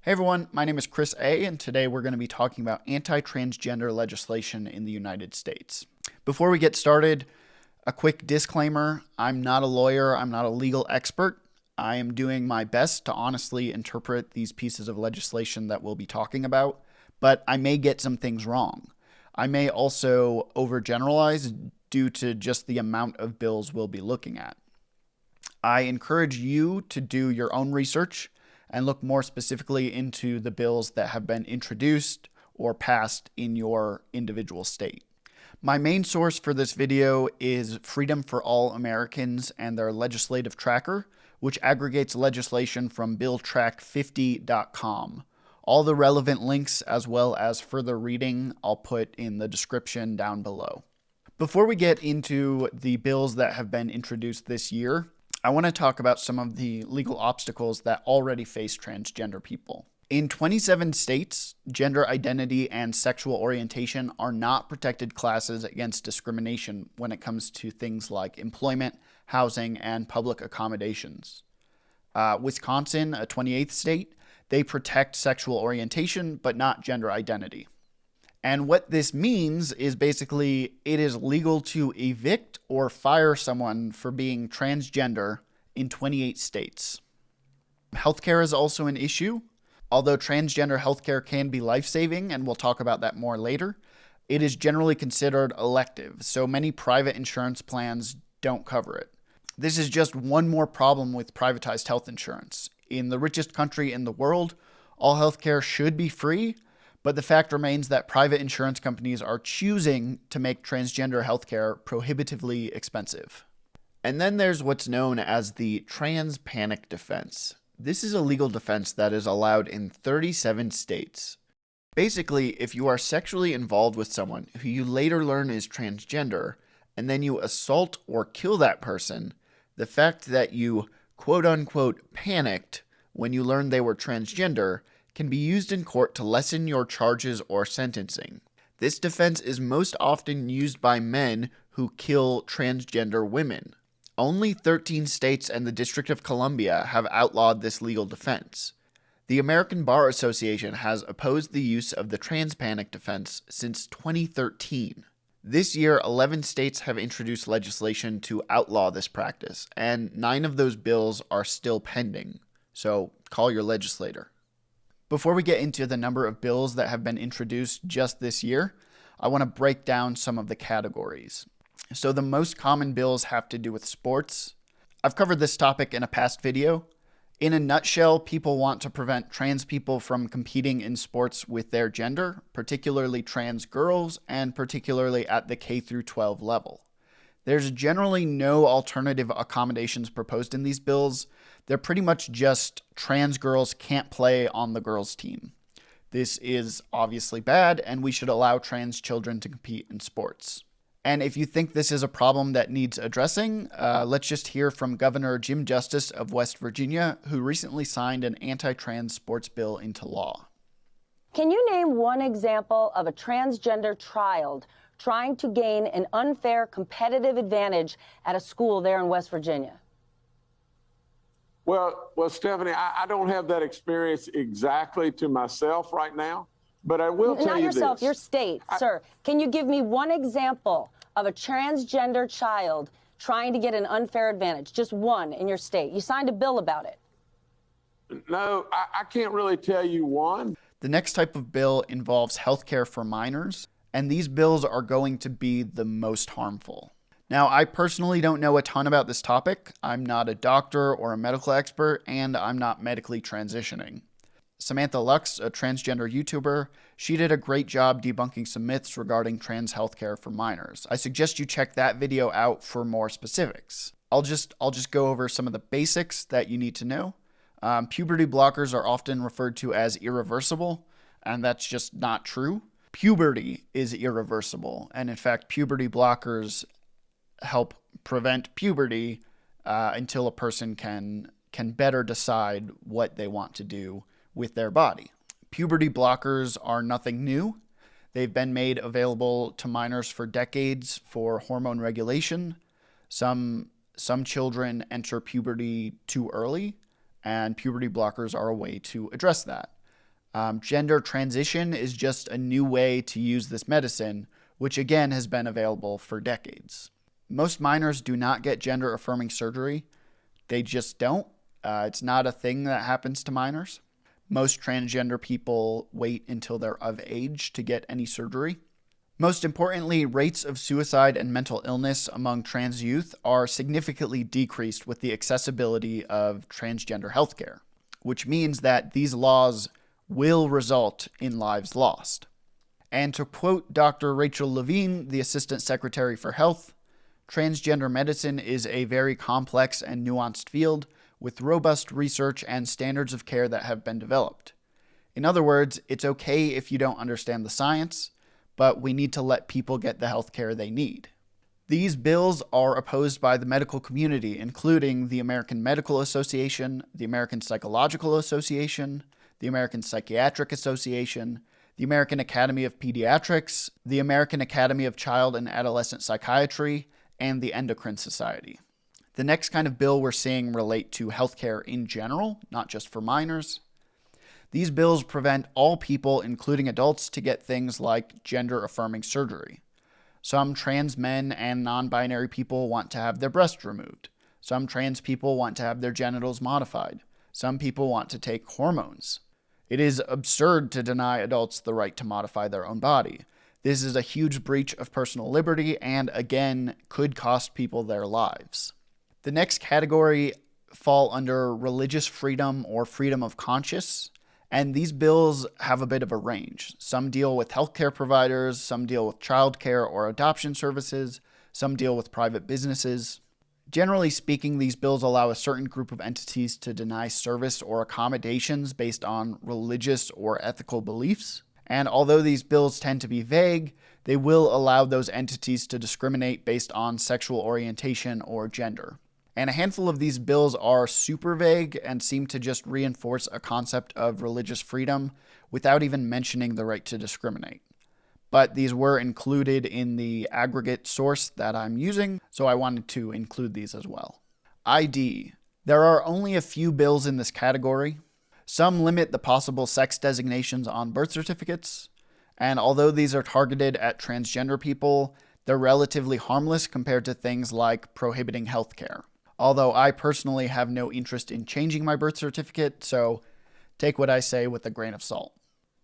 Hey everyone, my name is Chris A, and today we're going to be talking about anti-transgender legislation in the United States. Before we get started, a quick disclaimer. I'm not a lawyer, I'm not a legal expert. I am doing my best to honestly interpret these pieces of legislation that we'll be talking about, but I may get some things wrong. I may also overgeneralize due to just the amount of bills we'll be looking at. I encourage you to do your own research and look more specifically into the bills that have been introduced or passed in your individual state. My main source for this video is Freedom for All Americans and their legislative tracker, which aggregates legislation from billtrack50.com. All the relevant links as well as further reading I'll put in the description down below. Before we get into the bills that have been introduced this year, I want to talk about some of the legal obstacles that already face transgender people. In 27 states, gender identity and sexual orientation are not protected classes against discrimination when it comes to things like employment, housing, and public accommodations. Wisconsin, a 28th state, they protect sexual orientation but not gender identity. And what this means is basically it is legal to evict or fire someone for being transgender in 28 states. Healthcare is also an issue. Although transgender healthcare can be life-saving, and we'll talk about that more later, it is generally considered elective, so many private insurance plans don't cover it. This is just one more problem with privatized health insurance. In the richest country in the world, all healthcare should be free, but the fact remains that private insurance companies are choosing to make transgender healthcare prohibitively expensive. And then there's what's known as the Transpanic defense. This is a legal defense that is allowed in 37 states. Basically, if you are sexually involved with someone who you later learn is transgender, and then you assault or kill that person, the fact that you quote-unquote panicked when you learned they were transgender can be used in court to lessen your charges or sentencing. This defense is most often used by men who kill transgender women. Only 13 states and the District of Columbia have outlawed this legal defense. The American Bar Association has opposed the use of the Transpanic defense since 2013. This year, 11 states have introduced legislation to outlaw this practice, and 9 of those bills are still pending. So call your legislator. Before we get into the number of bills that have been introduced just this year, I want to break down some of the categories. So the most common bills have to do with sports. I've covered this topic in a past video. In a nutshell, people want to prevent trans people from competing in sports with their gender, particularly trans girls, and particularly at the K through 12 level. There's generally no alternative accommodations proposed in these bills. They're pretty much just trans girls can't play on the girls' team. This is obviously bad, and we should allow trans children to compete in sports. And if you think this is a problem that needs addressing, let's just hear from Governor Jim Justice of West Virginia, who recently signed an anti-trans sports bill into law. Can you name one example of a transgender child trying to gain an unfair competitive advantage at a school there in West Virginia? Well, Stephanie, I don't have that experience exactly to myself right now, but I will tell you this. Not yourself, your state, sir. Can you give me one example of a transgender child trying to get an unfair advantage? Just one in your state. You signed a bill about it. No, I can't really tell you one. The next type of bill involves healthcare for minors, and these bills are going to be the most harmful. Now, I personally don't know a ton about this topic. I'm not a doctor or a medical expert, and I'm not medically transitioning. Samantha Lux, a transgender YouTuber, she did a great job debunking some myths regarding trans healthcare for minors. I suggest you check that video out for more specifics. I'll just go over some of the basics that you need to know. Puberty blockers are often referred to as irreversible, and that's just not true. Puberty is irreversible, and in fact, puberty blockers help prevent puberty until a person can better decide what they want to do with their body. Puberty blockers are nothing new. They've been made available to minors for decades for hormone regulation. Some children enter puberty too early, and puberty blockers are a way to address that. Gender transition is just a new way to use this medicine, which again has been available for decades. Most minors do not get gender-affirming surgery. They just don't. It's not a thing that happens to minors. Most transgender people wait until they're of age to get any surgery. Most importantly, rates of suicide and mental illness among trans youth are significantly decreased with the accessibility of transgender healthcare, which means that these laws will result in lives lost. And to quote Dr. Rachel Levine, the Assistant Secretary for Health, transgender medicine is a very complex and nuanced field with robust research and standards of care that have been developed. In other words, it's okay if you don't understand the science, but we need to let people get the health care they need. These bills are opposed by the medical community, including the American Medical Association, the American Psychological Association, the American Psychiatric Association, the American Academy of Pediatrics, the American Academy of Child and Adolescent Psychiatry, and the Endocrine Society. The next kind of bill we're seeing relate to healthcare in general, not just for minors. These bills prevent all people, including adults, to get things like gender-affirming surgery. Some trans men and non-binary people want to have their breasts removed. Some trans people want to have their genitals modified. Some people want to take hormones. It is absurd to deny adults the right to modify their own body. This is a huge breach of personal liberty and, again, could cost people their lives. The next category fall under religious freedom or freedom of conscience. And these bills have a bit of a range. Some deal with healthcare providers, some deal with childcare or adoption services, some deal with private businesses. Generally speaking, these bills allow a certain group of entities to deny service or accommodations based on religious or ethical beliefs. And although these bills tend to be vague, they will allow those entities to discriminate based on sexual orientation or gender. And a handful of these bills are super vague and seem to just reinforce a concept of religious freedom without even mentioning the right to discriminate. But these were included in the aggregate source that I'm using, so I wanted to include these as well. ID. There are only a few bills in this category. Some limit the possible sex designations on birth certificates, and although these are targeted at transgender people, they're relatively harmless compared to things like prohibiting healthcare. Although I personally have no interest in changing my birth certificate, so take what I say with a grain of salt.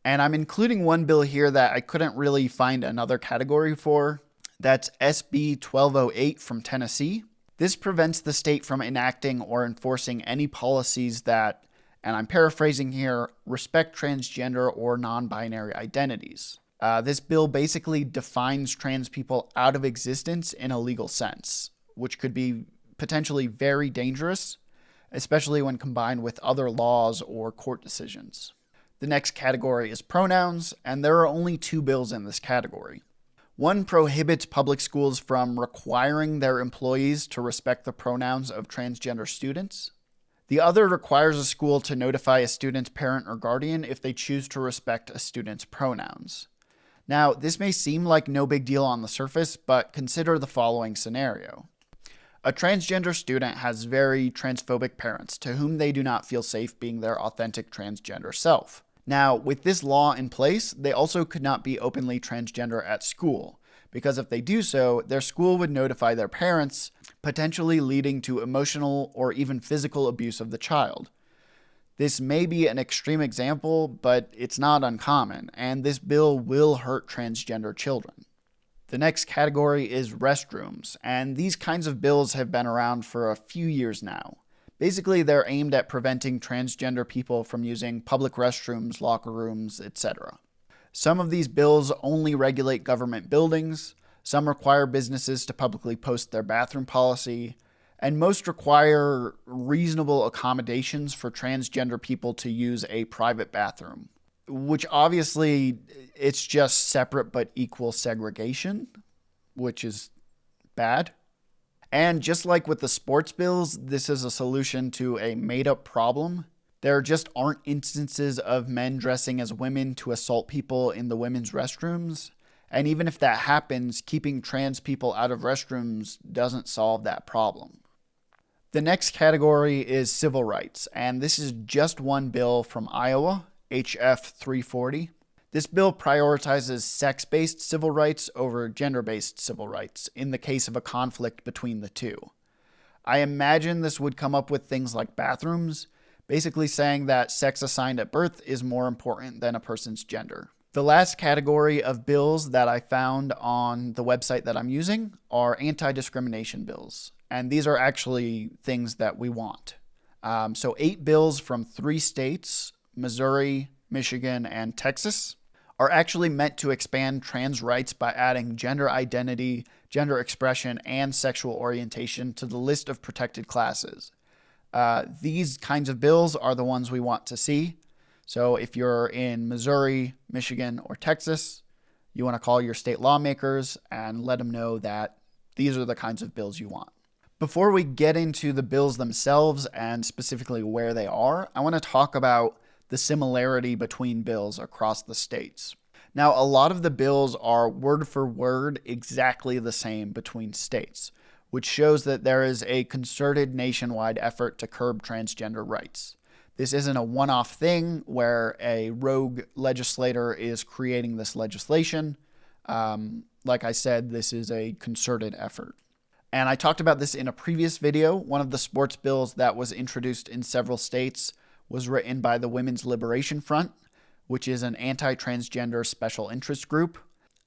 And I'm including one bill here that I couldn't really find another category for. That's SB 1208 from Tennessee. This prevents the state from enacting or enforcing any policies that, and I'm paraphrasing here, respect transgender or non-binary identities. This bill basically defines trans people out of existence in a legal sense, which could be potentially very dangerous, especially when combined with other laws or court decisions. The next category is pronouns, and there are only two bills in this category. One prohibits public schools from requiring their employees to respect the pronouns of transgender students. The other requires a school to notify a student's parent or guardian if they choose to respect a student's pronouns. Now, this may seem like no big deal on the surface, but consider the following scenario. A transgender student has very transphobic parents to whom they do not feel safe being their authentic transgender self. Now, with this law in place, they also could not be openly transgender at school, because if they do so, their school would notify their parents, potentially leading to emotional or even physical abuse of the child. This may be an extreme example, but it's not uncommon, and this bill will hurt transgender children. The next category is restrooms, and these kinds of bills have been around for a few years now. Basically, they're aimed at preventing transgender people from using public restrooms, locker rooms, etc. Some of these bills only regulate government buildings, some require businesses to publicly post their bathroom policy, and most require reasonable accommodations for transgender people to use a private bathroom. Which obviously, it's just separate but equal segregation, which is bad. And just like with the sports bills, this is a solution to a made-up problem. There just aren't instances of men dressing as women to assault people in the women's restrooms. And even if that happens, keeping trans people out of restrooms doesn't solve that problem. The next category is civil rights, and this is just one bill from Iowa. HF 340. This bill prioritizes sex-based civil rights over gender-based civil rights in the case of a conflict between the two. I imagine this would come up with things like bathrooms, basically saying that sex assigned at birth is more important than a person's gender. The last category of bills that I found on the website that I'm using are anti-discrimination bills, and these are actually things that we want. So 8 bills from 3 states, Missouri, Michigan, and Texas, are actually meant to expand trans rights by adding gender identity, gender expression, and sexual orientation to the list of protected classes. These kinds of bills are the ones we want to see. So if you're in Missouri, Michigan, or Texas, you want to call your state lawmakers and let them know that these are the kinds of bills you want. Before we get into the bills themselves and specifically where they are, I want to talk about the similarity between bills across the states. Now, a lot of the bills are word for word exactly the same between states, which shows that there is a concerted nationwide effort to curb transgender rights. This isn't a one-off thing where a rogue legislator is creating this legislation. Like I said, this is a concerted effort. And I talked about this in a previous video. One of the sports bills that was introduced in several states was written by the Women's Liberation Front, which is an anti-transgender special interest group.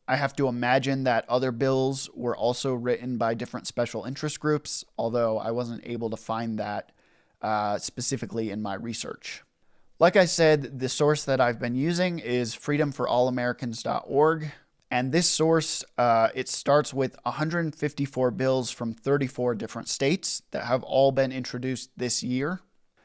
I have to imagine that other bills were also written by different special interest groups, although I wasn't able to find that specifically in my research. Like I said, the source that I've been using is freedomforallamericans.org. And this source, it starts with 154 bills from 34 different states that have all been introduced this year.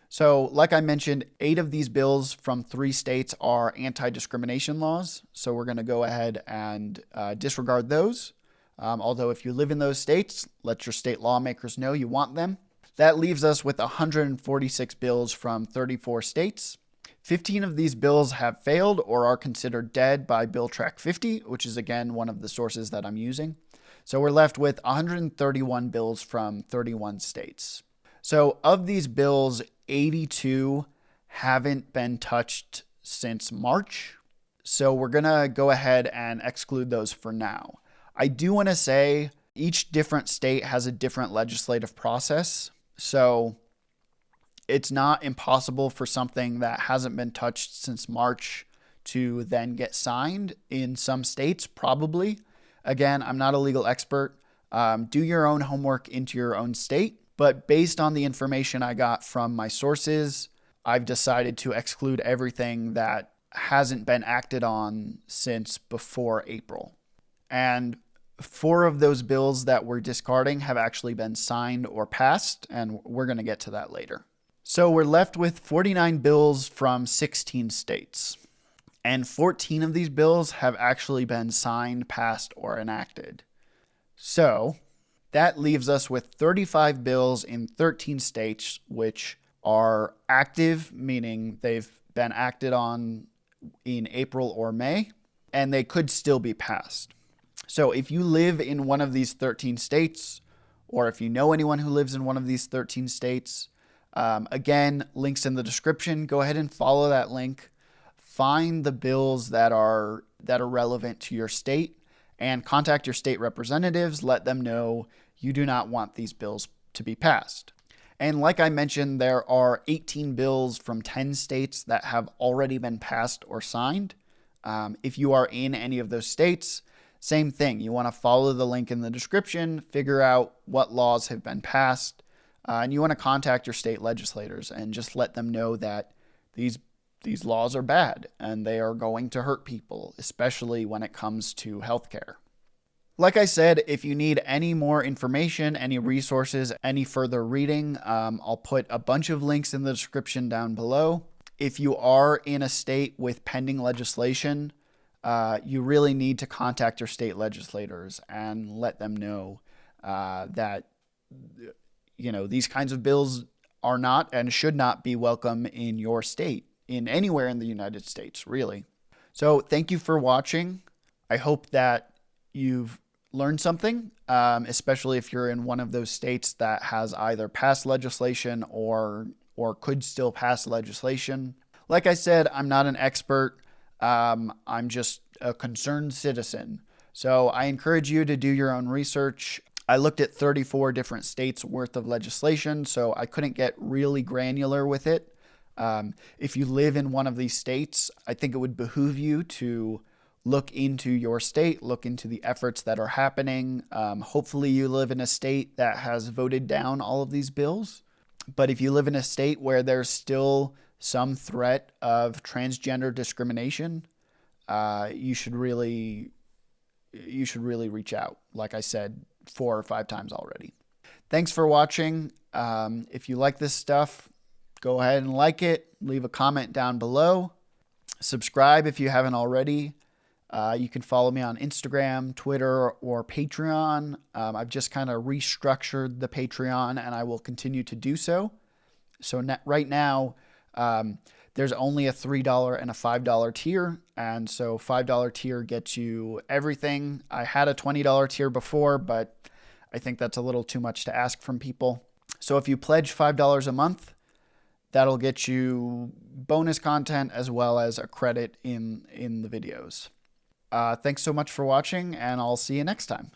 So, like I mentioned, 8 of these bills from 3 states are anti-discrimination laws. So we're going to go ahead and disregard those. Although if you live in those states, let your state lawmakers know you want them. That leaves us with 146 bills from 34 states. 15 of these bills have failed or are considered dead by Bill Track 50, which is again one of the sources that I'm using. So we're left with 131 bills from 31 states. So of these bills, 82 haven't been touched since March. So we're going to go ahead and exclude those for now. I do want to say each different state has a different legislative process. So it's not impossible for something that hasn't been touched since March to then get signed in some states, probably. Again, I'm not a legal expert. Do your own homework into your own state. But based on the information I got from my sources, I've decided to exclude everything that hasn't been acted on since before April. And 4 of those bills that we're discarding have actually been signed or passed, and we're going to get to that later. So we're left with 49 bills from 16 states, and 14 of these bills have actually been signed, passed, or enacted. So that leaves us with 35 bills in 13 states, which are active, meaning they've been acted on in April or May, and they could still be passed. So if you live in one of these 13 states, or if you know anyone who lives in one of these 13 states, again, links in the description. Go ahead and follow that link. Find the bills that are relevant to your state and contact your state representatives. Let them know you do not want these bills to be passed. And like I mentioned, there are 18 bills from 10 states that have already been passed or signed. If you are in any of those states, same thing. You want to follow the link in the description, figure out what laws have been passed, and you want to contact your state legislators and just let them know that these laws are bad and they are going to hurt people, especially when it comes to healthcare. Like I said, if you need any more information, any resources, any further reading, I'll put a bunch of links in the description down below. If you are in a state with pending legislation, you really need to contact your state legislators and let them know that these kinds of bills are not and should not be welcome in your state, in anywhere in the United States, really. So thank you for watching. I hope that you've learned something, especially if you're in one of those states that has either passed legislation or could still pass legislation. Like I said, I'm not an expert. I'm just a concerned citizen. So I encourage you to do your own research. I looked at 34 different states worth of legislation, so I couldn't get really granular with it. If you live in one of these states, I think it would behoove you to look into your state, look into the efforts that are happening. Hopefully you live in a state that has voted down all of these bills. But if you live in a state where there's still some threat of transgender discrimination, you should really reach out, like I said 4 or 5 times already. Thanks for watching. If you like this stuff, go ahead and like it. Leave a comment down below. Subscribe if you haven't already. You can follow me on Instagram, Twitter, or Patreon. I've just kind of restructured the Patreon, and I will continue to do so. So right now, there's only a $3 and a $5 tier, and so $5 tier gets you everything. I had a $20 tier before, but I think that's a little too much to ask from people. So if you pledge $5 a month, that'll get you bonus content as well as a credit in the videos. Thanks so much for watching, and I'll see you next time.